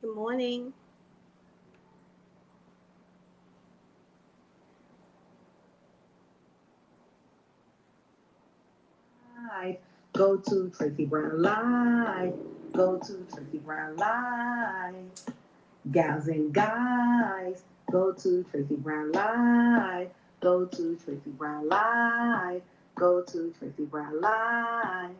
Good morning. Live. Go to Tracey Brown Live. Go to Tracey Brown Live. Gals and guys, go to Tracey Brown Live. Go to Tracey Brown Live. Go to Tracey Brown Live.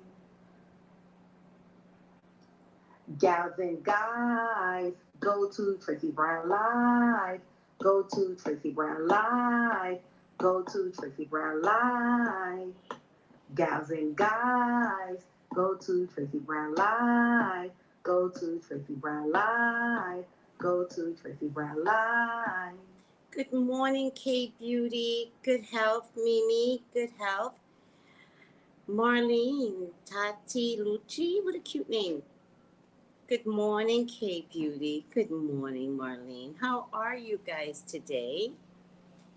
Gals and guys, go to Tracey Brown Live. Go to Tracey Brown Live. Go to Tracey Brown Live. Gals and guys, go to Tracey Brown Live. Go to Tracey Brown Live. Go to Tracey Brown Live. Good morning, K Beauty. Good health, Mimi. Good health. Marlene, Tati Lucci. What a cute name. Good morning, K Beauty. Good morning, Marlene. How are you guys today?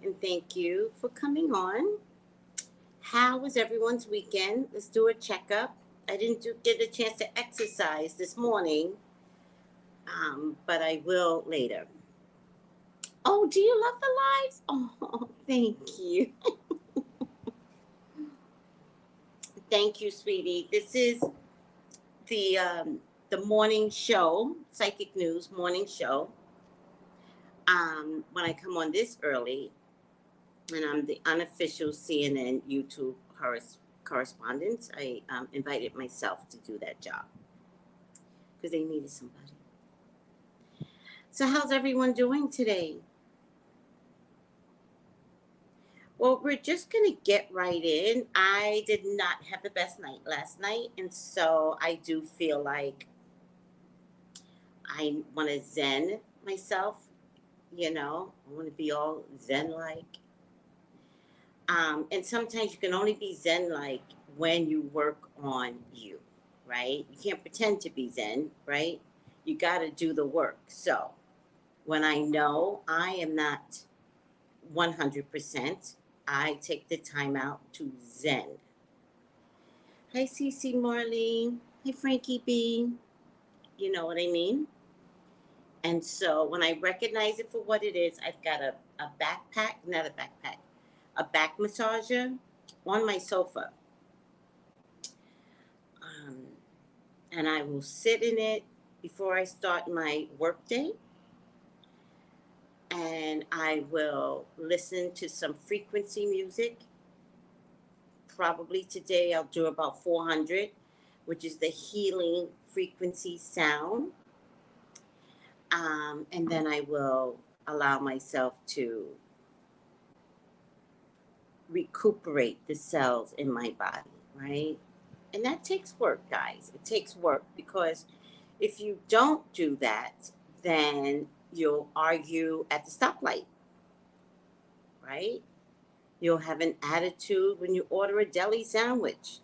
And thank you for coming on. How was everyone's weekend? Let's do a checkup. I didn't get a chance to exercise this morning, but I will later. Oh, do you love the lives? Oh, thank you. Thank you, sweetie. This is the morning show, Psychic News morning show. When I come on this early, and I'm the unofficial CNN YouTube correspondent, I invited myself to do that job because they needed somebody. So how's everyone doing today? Well, we're just going to get right in. I did not have the best night last night, and so I do feel like I want to zen myself, I want to be all zen-like. And sometimes you can only be zen-like when you work on you, right? You can't pretend to be zen, right? You got to do the work. So when I know I am not 100%, I take the time out to zen. Hi, Cece Marley. Hi, Frankie B. You know what I mean? And so when I recognize it for what it is, I've got a backpack, not a backpack, a back massager on my sofa. And I will sit in it before I start my workday. And I will listen to some frequency music. Probably today I'll do about 400, which is the healing frequency sound. And then I will allow myself to recuperate the cells in my body, right? And that takes work, guys. It takes work because if you don't do that, then you'll argue at the stoplight, right? You'll have an attitude when you order a deli sandwich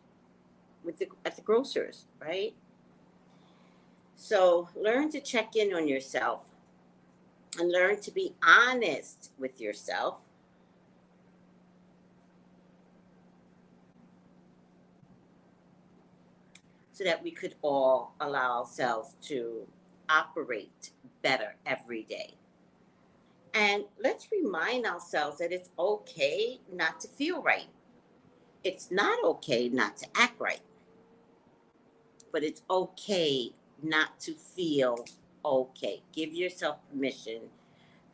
at the grocer's, right? So learn to check in on yourself and learn to be honest with yourself. So that we could all allow ourselves to operate better every day. And let's remind ourselves that it's okay not to feel right. It's not okay not to act right. But it's okay not to feel okay. Give yourself permission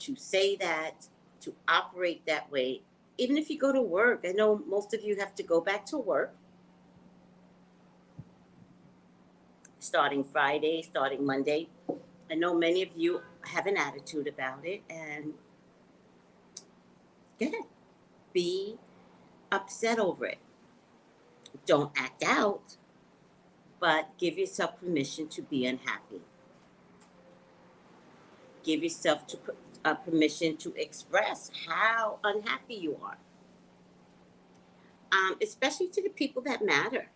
to say that, to operate that way. Even if you go to work, I know most of you have to go back to work. Starting Friday, starting Monday. I know many of you have an attitude about it, and go ahead. Be upset over it. Don't act out, but give yourself permission to be unhappy. Give yourself permission to express how unhappy you are, especially to the people that matter.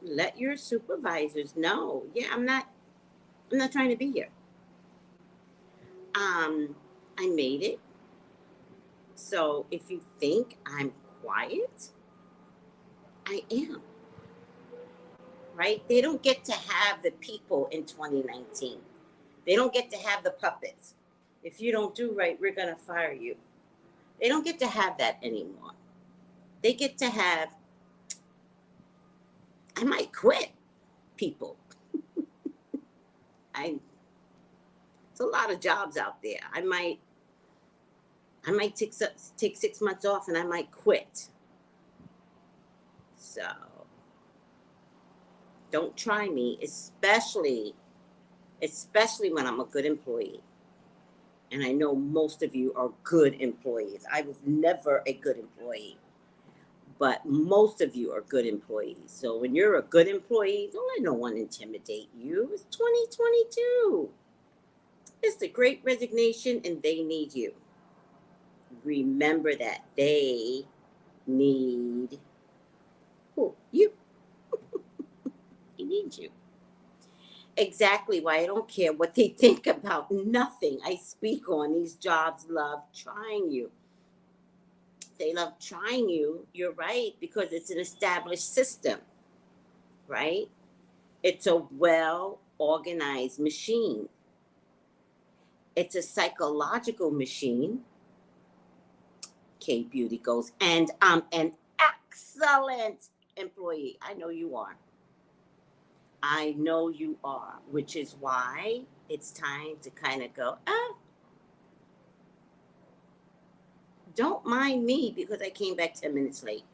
Let your supervisors know, yeah, I'm not trying to be here. I made it. So if you think I'm quiet, I am. Right? They don't get to have the people in 2019. They don't get to have the puppets. If you don't do right, we're going to fire you. They don't get to have that anymore. They get to have, I might quit people. It's a lot of jobs out there. I might take 6 months off and I might quit. So don't try me, especially when I'm a good employee. And I know most of you are good employees. I was never a good employee, but most of you are good employees. So when you're a good employee, don't let no one intimidate you. It's 2022. It's the Great Resignation and they need you. Remember that they need who? You. They need you. Exactly why I don't care what they think about nothing I speak on. These jobs love trying you. They love trying you. You're right, because it's an established system, right? It's a well-organized machine. It's a psychological machine. K Beauty goes, and I'm an excellent employee. I know you are. I know you are, which is why it's time to kind of go, don't mind me because I came back 10 minutes late.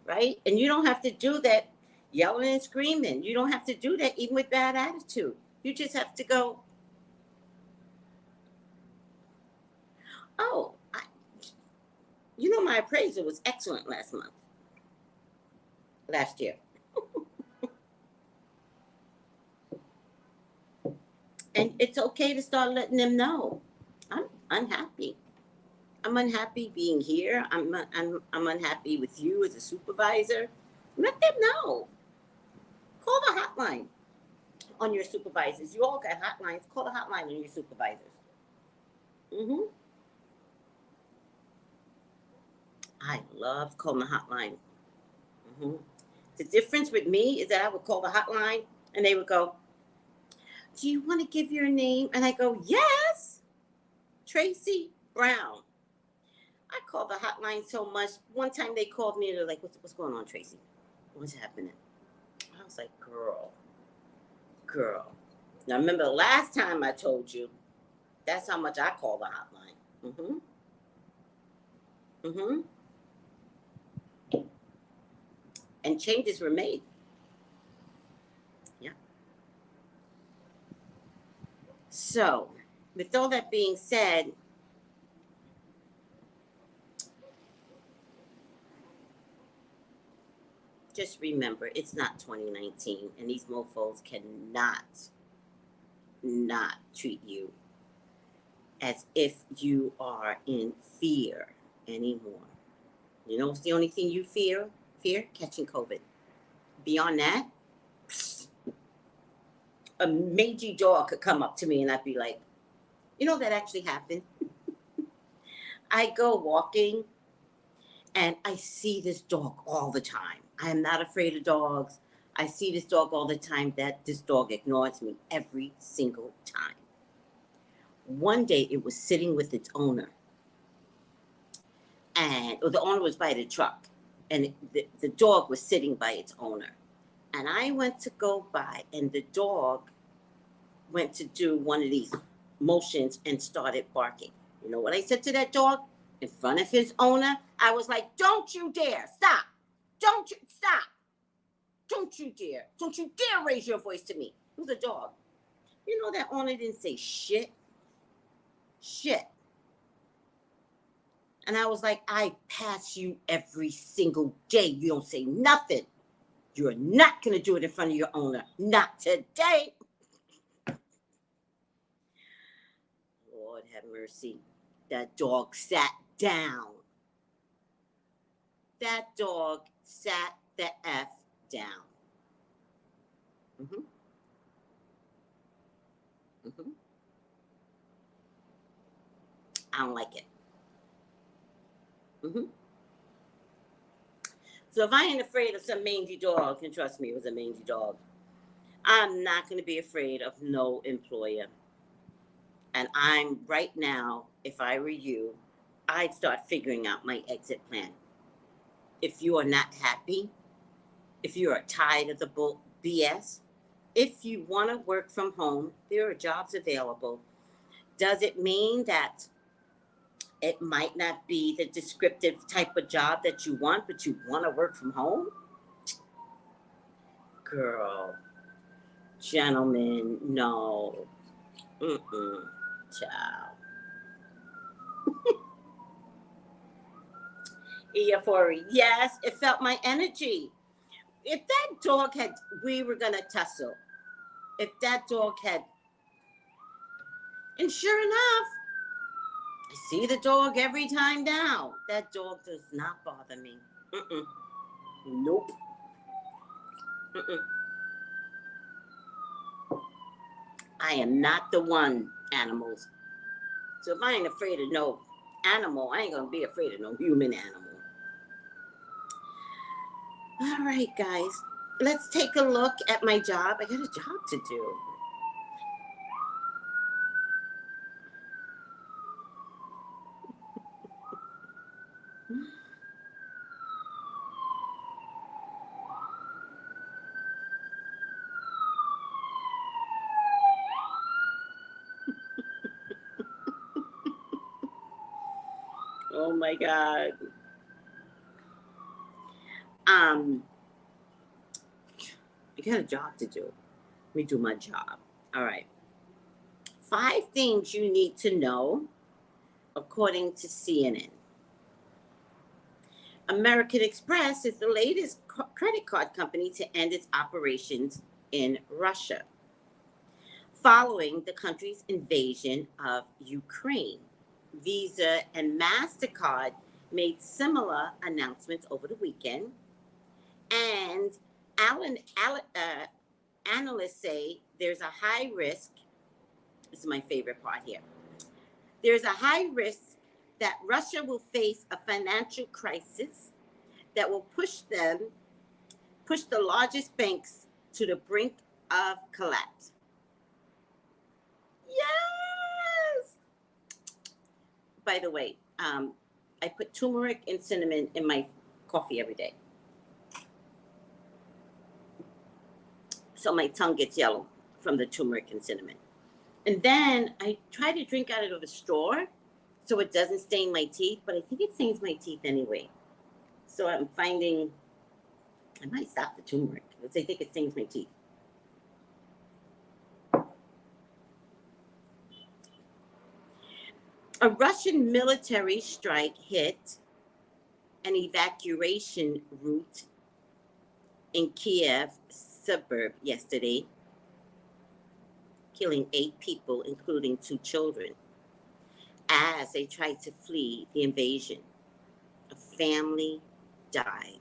Right? And you don't have to do that yelling and screaming. You don't have to do that even with bad attitude. You just have to go, oh, my appraisal was excellent last year. And it's okay to start letting them know, I'm unhappy. I'm unhappy being here. I'm unhappy with you as a supervisor. Let them know. Call the hotline on your supervisors. You all got hotlines. Call the hotline on your supervisors. I love calling the hotline. The difference with me is that I would call the hotline and they would go, do you want to give your name? And I go, yes, Tracey Brown. I call the hotline so much. One time they called me and they're like, what's going on, Tracey? What's happening? I was like, girl. Now, remember the last time I told you, that's how much I call the hotline. And changes were made. Yeah. So, with all that being said, just remember, it's not 2019, and these mofos cannot not treat you as if you are in fear anymore. You know what's the only thing you fear? Catching COVID. Beyond that, a mangy dog could come up to me and I'd be like, that actually happened. I go walking and I see this dog all the time. I am not afraid of dogs. I see this dog all the time. This dog ignores me every single time. One day it was sitting with its owner. The owner was by the truck. And the dog was sitting by its owner. And I went to go by, and the dog went to do one of these motions and started barking. You know what I said to that dog? In front of his owner, I was like, don't you dare, stop. Don't you, stop. Don't you dare. Don't you dare raise your voice to me. It was a dog. You know that owner didn't say shit. And I was like, I pass you every single day. You don't say nothing. You're not going to do it in front of your owner. Not today. Lord have mercy. That dog sat down. That dog sat the F down. I don't like it. So if I ain't afraid of some mangy dog, and trust me, it was a mangy dog, I'm not going to be afraid of no employer. And I'm right now, if I were you, I'd start figuring out my exit plan. If you are not happy, if you are tired of the BS, if you want to work from home, there are jobs available. Does it mean that it might not be the descriptive type of job that you want, but you want to work from home? Girl, gentlemen, no. Child. Euphoria. Yes, it felt my energy. If that dog had, we were going to tussle. If that dog had, and sure enough, I see the dog every time now. That dog does not bother me. Nope. I am not the one, animals. So if I ain't afraid of no animal, I ain't going to be afraid of no human animal. All right, guys. Let's take a look at my job. I got a job to do. Oh my God. I got a job to do. Let me do my job. All right. 5 things you need to know, according to CNN. American Express is the latest credit card company to end its operations in Russia, following the country's invasion of Ukraine. Visa and MasterCard made similar announcements over the weekend, and analysts say there's a high risk. This is my favorite part here. There's a high risk that Russia will face a financial crisis that will push the largest banks to the brink of collapse. Yes! By the way, I put turmeric and cinnamon in my coffee every day. So my tongue gets yellow from the turmeric and cinnamon. And then I try to drink out of a straw so it doesn't stain my teeth, but I think it stains my teeth anyway. So I'm finding, I might stop the turmeric because I think it stains my teeth. A Russian military strike hit an evacuation route in Kiev suburb yesterday, killing 8 people, including 2 children, as they tried to flee the invasion. A family died.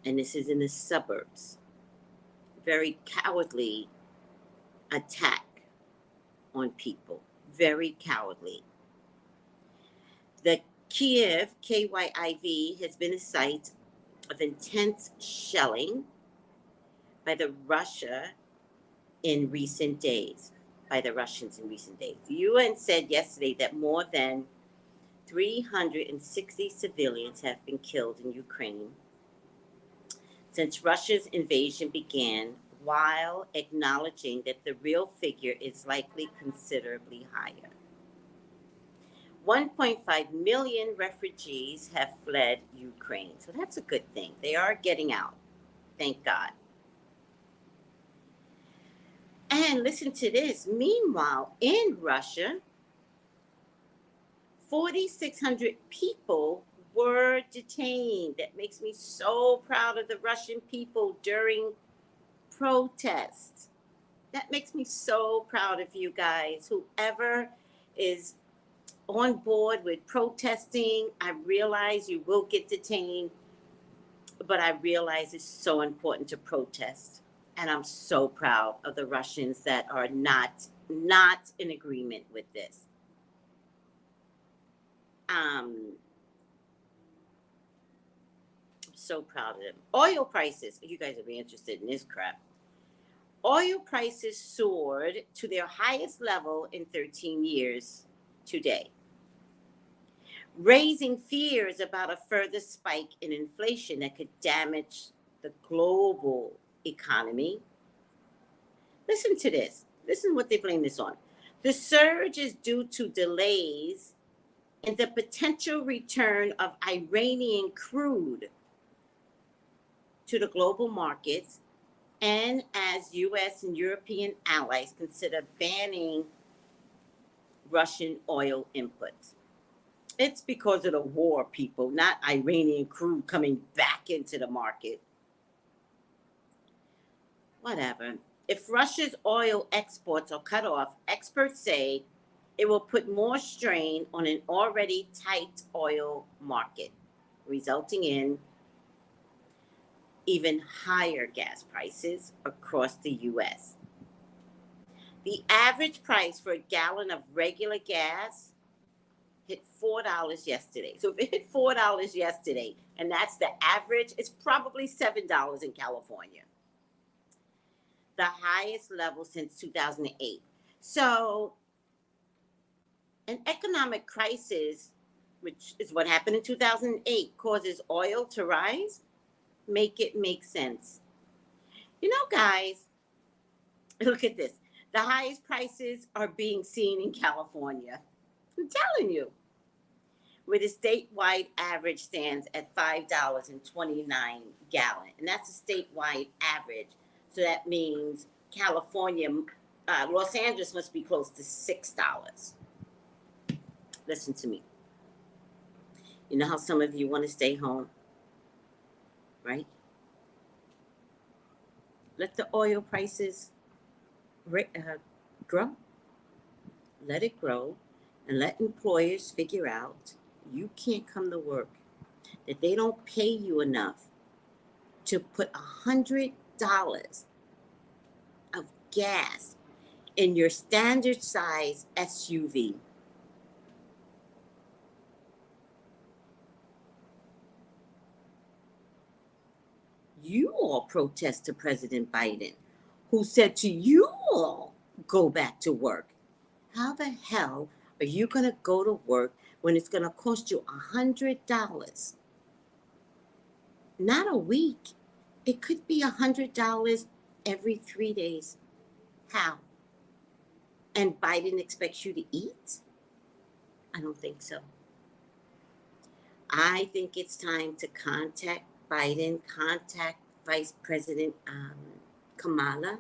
And this is in the suburbs. Very cowardly attack on people. Very cowardly. The Kiev, KYIV, has been a site of intense shelling by the Russians in recent days. The UN said yesterday that more than 360 civilians have been killed in Ukraine since Russia's invasion began, while acknowledging that the real figure is likely considerably higher. 1.5 million refugees have fled Ukraine, so that's a good thing. They are getting out, thank God. And listen to this. Meanwhile, in Russia, 4,600 people were detained. That makes me so proud of the Russian people during protests. That makes me so proud of you guys. Whoever is on board with protesting, I realize you will get detained, but I realize it's so important to protest. And I'm so proud of the Russians that are not in agreement with this. So proud of them. Oil prices. You guys will be interested in this crap. Oil prices soared to their highest level in 13 years today, raising fears about a further spike in inflation that could damage the global economy. Listen to this. Listen what they blame this on. The surge is due to delays in the potential return of Iranian crude to the global markets, and as U.S. and European allies consider banning Russian oil inputs. It's because of the war, people, not Iranian crude coming back into the market. Whatever. If Russia's oil exports are cut off, experts say it will put more strain on an already tight oil market, resulting in even higher gas prices across the U.S. The average price for a gallon of regular gas hit $4 yesterday. So if it hit $4 yesterday, and that's the average, it's probably $7 in California. The highest level since 2008. So an economic crisis, which is what happened in 2008, causes oil to rise. Make it make sense. You know, guys, look at this. The highest prices are being seen in California. I'm telling you. Where the statewide average stands at $5.29 gallon. And that's a statewide average. So that means California, Los Angeles must be close to $6. Listen to me. You know how some of you want to stay home, right? Let the oil prices grow. Let it grow and let employers figure out you can't come to work, that they don't pay you enough to put $100 of gas in your standard size SUV. You all protest to President Biden, who said to you all, go back to work. How the hell are you going to go to work when it's going to cost you $100? Not a week. It could be $100 every 3 days. How? And Biden expects you to eat? I don't think so. I think it's time to contact Biden, contact Vice President Kamala.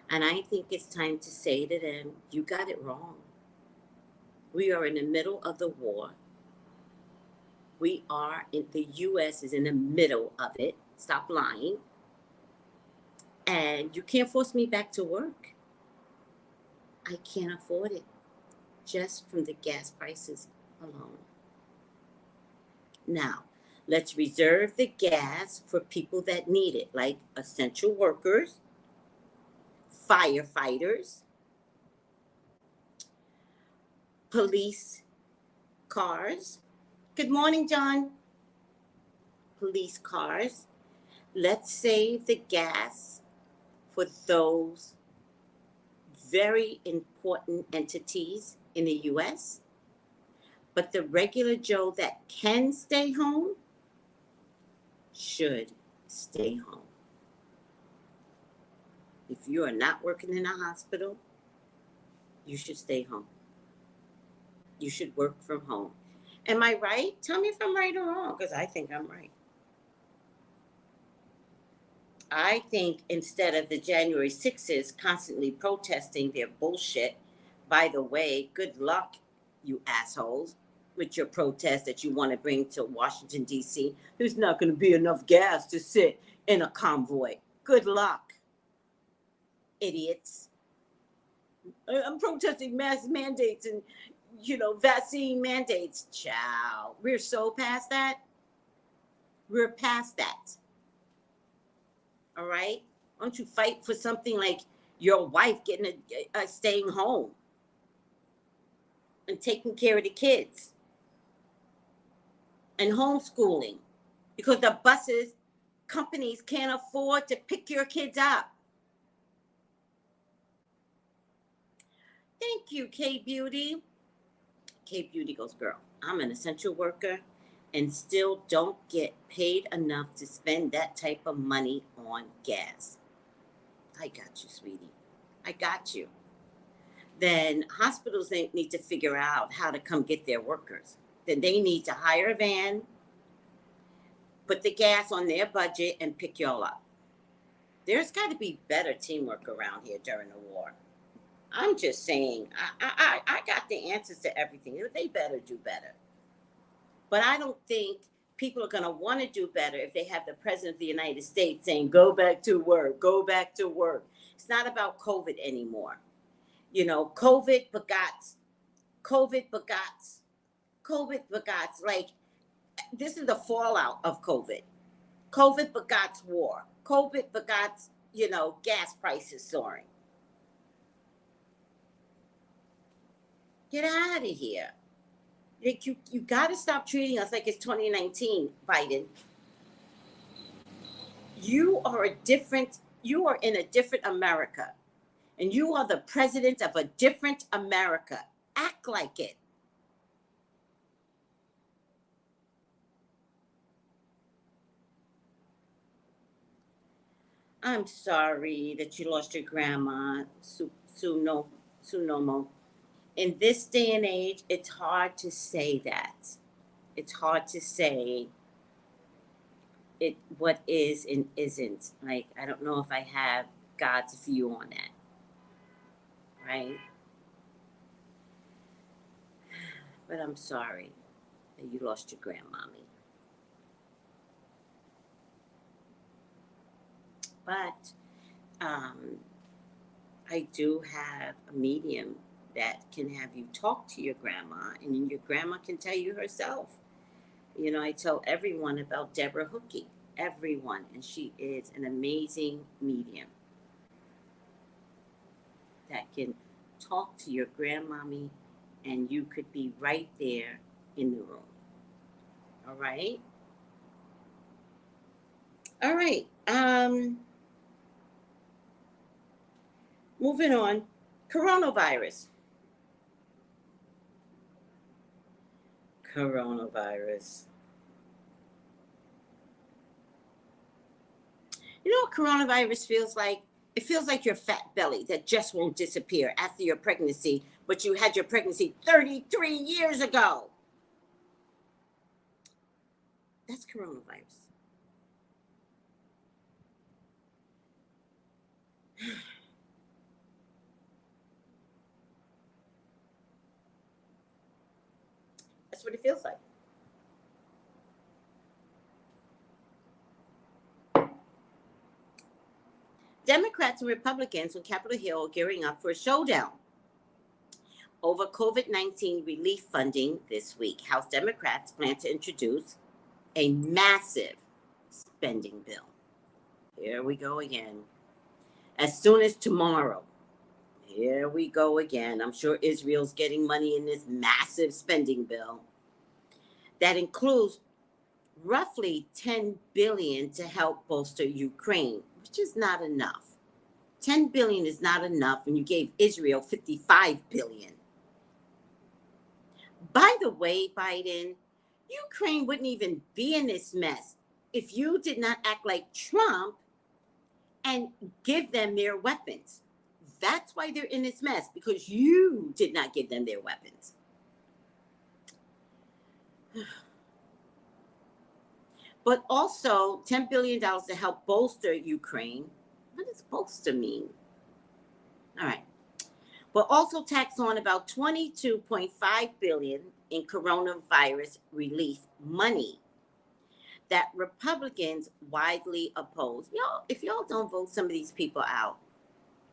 And I think it's time to say to them, you got it wrong. We are in the middle of the war. The U.S. is in the middle of it. Stop lying. And you can't force me back to work. I can't afford it. Just from the gas prices alone. Now, let's reserve the gas for people that need it, like essential workers, firefighters, police cars. Good morning, John. Police cars. Let's save the gas for those very important entities in the U.S., but the regular Joe that can stay home should stay home. If you are not working in a hospital, you should stay home. You should work from home. Am I right? Tell me if I'm right or wrong, because I think I'm right. I think instead of the January 6th constantly protesting their bullshit, by the way, good luck, you assholes, with your protest that you want to bring to Washington, D.C. There's not going to be enough gas to sit in a convoy. Good luck, idiots. I'm protesting mass mandates and, vaccine mandates. Ciao. We're so past that. We're past that. All right? Why don't you fight for something like your wife getting staying home and taking care of the kids and homeschooling because the buses companies can't afford to pick your kids up. Thank you, K Beauty. K Beauty goes, girl, I'm an essential worker and still don't get paid enough to spend that type of money on gas. I got you, sweetie. I got you. Then hospitals need to figure out how to come get their workers. Then they need to hire a van, put the gas on their budget, and pick y'all up. There's got to be better teamwork around here during the war. I'm just saying, I got the answers to everything. They better do better. But I don't think people are going to want to do better if they have the president of the United States saying, go back to work, go back to work. It's not about COVID anymore. You know, COVID begots. Like, this is the fallout of COVID. COVID begots war. COVID begots, gas prices soaring. Get out of here. Like, you got to stop treating us like it's 2019, Biden. You are in a different America. And you are the president of a different America. Act like it. I'm sorry that you lost your grandma, Sunomo. In this day and age, it's hard to say that. It's hard to say what is and isn't. Like, I don't know if I have God's view on that. Right? But I'm sorry that you lost your grandmommy. But I do have a medium that can have you talk to your grandma, and your grandma can tell you herself. I tell everyone about Deborah Hookey, everyone, and she is an amazing medium that can talk to your grandmommy, and you could be right there in the room. All right? All right. Moving on. Coronavirus. You know what coronavirus feels like? It feels like your fat belly that just won't disappear after your pregnancy, but you had your pregnancy 33 years ago. That's coronavirus. That's what it feels like. Democrats and Republicans on Capitol Hill are gearing up for a showdown over COVID-19 relief funding this week. House Democrats plan to introduce a massive spending bill. Here we go again. As soon as tomorrow. Here we go again. I'm sure Israel's getting money in this massive spending bill that includes roughly $10 billion to help bolster Ukraine, which is not enough. $10 billion is not enough when you gave Israel $55 billion. By the way, Biden, Ukraine wouldn't even be in this mess if you did not act like Trump and give them their weapons. That's why they're in this mess, because you did not give them their weapons. But also $10 billion to help bolster Ukraine. What does bolster mean? All right. But also tax on about $22.5 billion in coronavirus relief money that Republicans widely oppose. Y'all, if y'all don't vote some of these people out,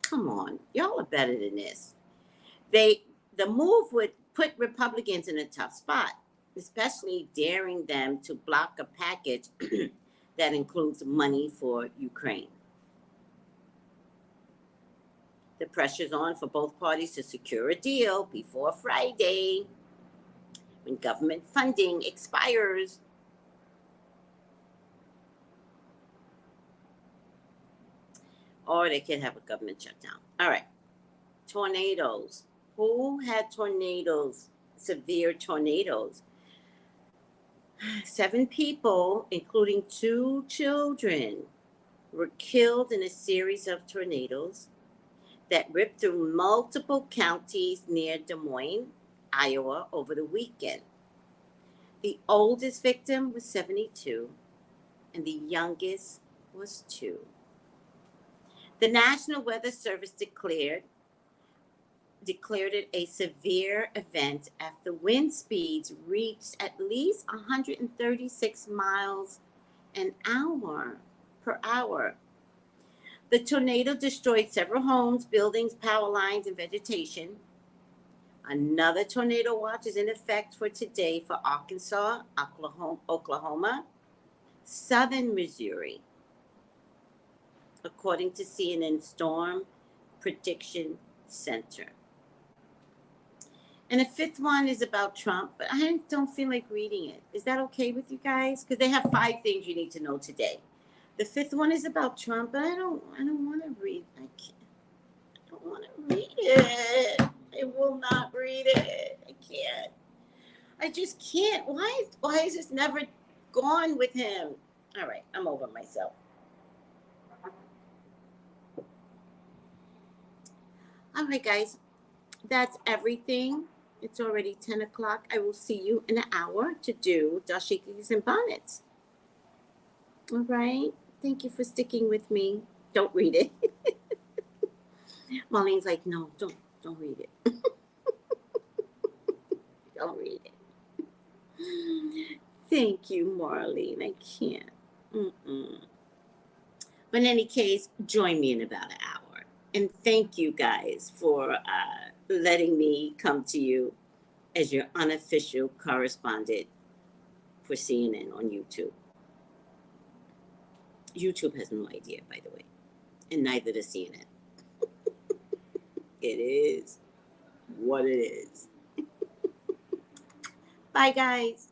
come on, y'all are better than this. The move would put Republicans in a tough spot, especially daring them to block a package that includes money for Ukraine. The pressure's on for both parties to secure a deal before Friday, when government funding expires. or they could have a government shutdown. All right. Tornadoes. Who had tornadoes, severe tornadoes? 7 people, including 2 children, were killed in a series of tornadoes that ripped through multiple counties near Des Moines, Iowa, over the weekend. The oldest victim was 72, and the youngest was 2. The National Weather Service declared it a severe event after wind speeds reached at least 136 miles per hour. The tornado destroyed several homes, buildings, power lines, and vegetation. Another tornado watch is in effect for today for Arkansas, Oklahoma, southern Missouri, according to CNN Storm Prediction Center. And the 5th one is about Trump, but I don't feel like reading it. Is that okay with you guys? Because they have 5 things you need to know today. The 5th one is about Trump, but I don't want to read. I don't want to read it. I will not read it. I can't. I just can't. Why is this never gone with him? All right, I'm over myself. All right, guys, that's everything. It's already 10 o'clock. I will see you in an hour to do dashikis and bonnets. All right. Thank you for sticking with me. Don't read it. Marlene's like, no, don't read it. Don't read it. Thank you, Marlene. I can't. But in any case, join me in about an hour. And thank you guys for letting me come to you as your unofficial correspondent for CNN on YouTube. YouTube has no idea, by the way, and neither does CNN. It is what it is. Bye, guys.